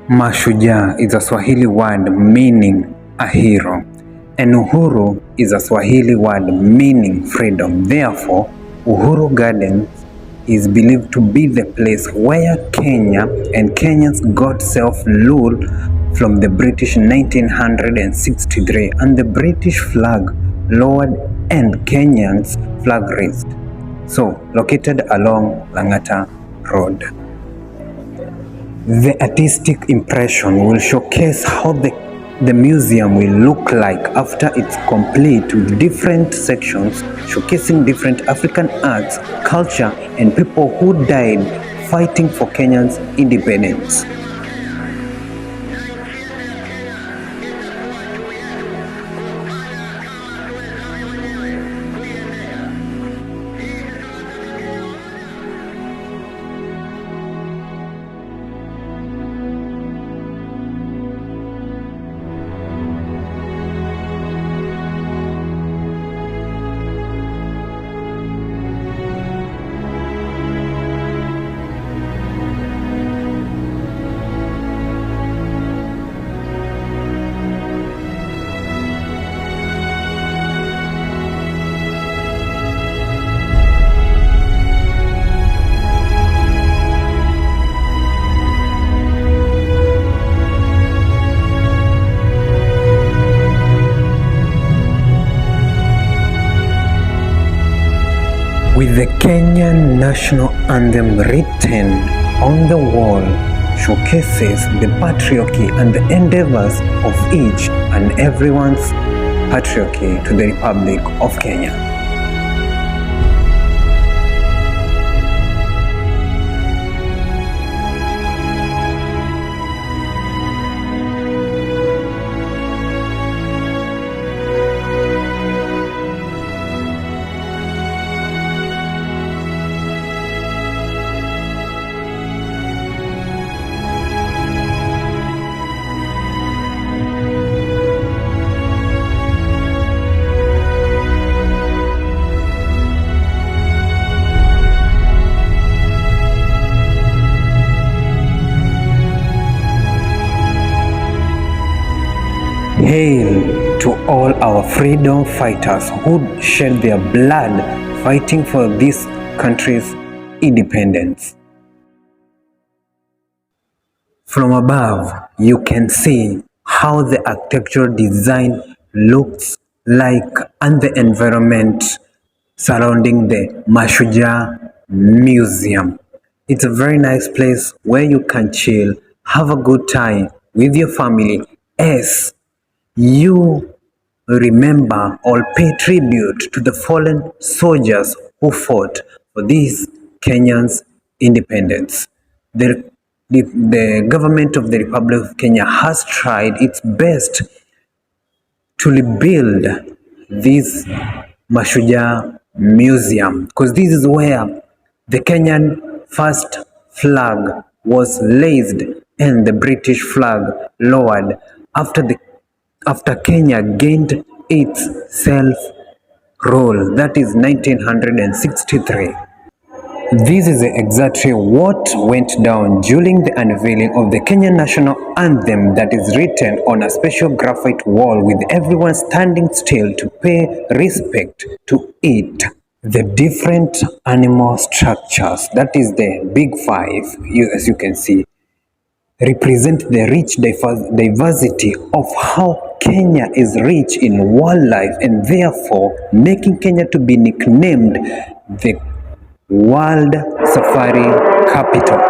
MASHUJAA is a Swahili word meaning a hero, and Uhuru is a Swahili word meaning freedom. Therefore, Uhuru Gardens is believed to be the place where Kenya and Kenyans got self-rule from the British in 1963, and the British flag lowered and Kenyans flag raised. So, located along Lang'ata Road. The artistic impression will showcase how the museum will look like after it's complete, with different sections showcasing different African arts, culture, and people who died fighting for Kenya's independence. With the Kenyan national anthem written on the wall, showcases the patriarchy and the endeavors of each and everyone's patriarchy to the Republic of Kenya. Hail to all our freedom fighters who shed their blood fighting for this country's independence. From above, you can see how the architectural design looks like and the environment surrounding the MASHUJAA Museum. It's a very nice place where you can chill, have a good time with your family as you remember or pay tribute to the fallen soldiers who fought for this Kenyan's independence. The government of the Republic of Kenya has tried its best to rebuild this MASHUJAA Museum, because this is where the Kenyan first flag was raised and the British flag lowered after Kenya gained its self-rule, that is 1963. This is exactly what went down during the unveiling of the Kenyan national anthem that is written on a special graphite wall with everyone standing still to pay respect to it. The different animal structures, that is the big five, as you can see, represent the rich diversity of how Kenya is rich in wildlife, and therefore making Kenya to be nicknamed the World Safari Capital.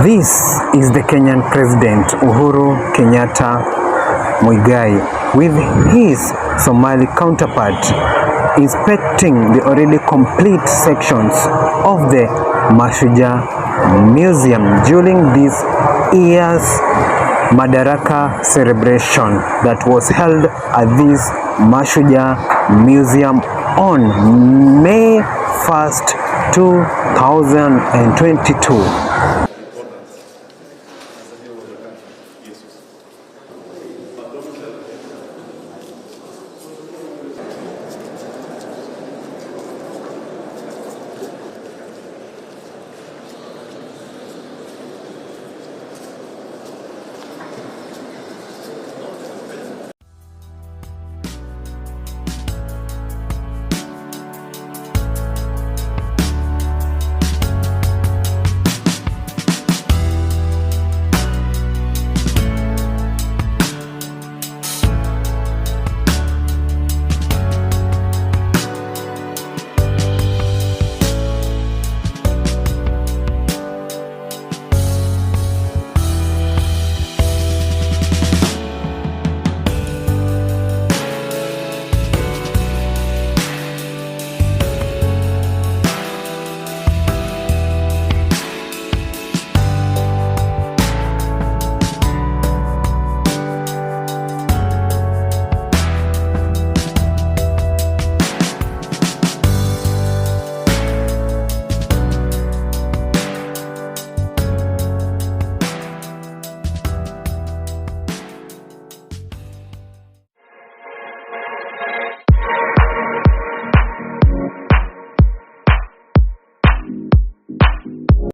This is the Kenyan President Uhuru Kenyatta Muigai with his Somali counterpart inspecting the already complete sections of the MASHUJAA Museum during this year's Madaraka celebration that was held at this MASHUJAA Museum on May 1st, 2022.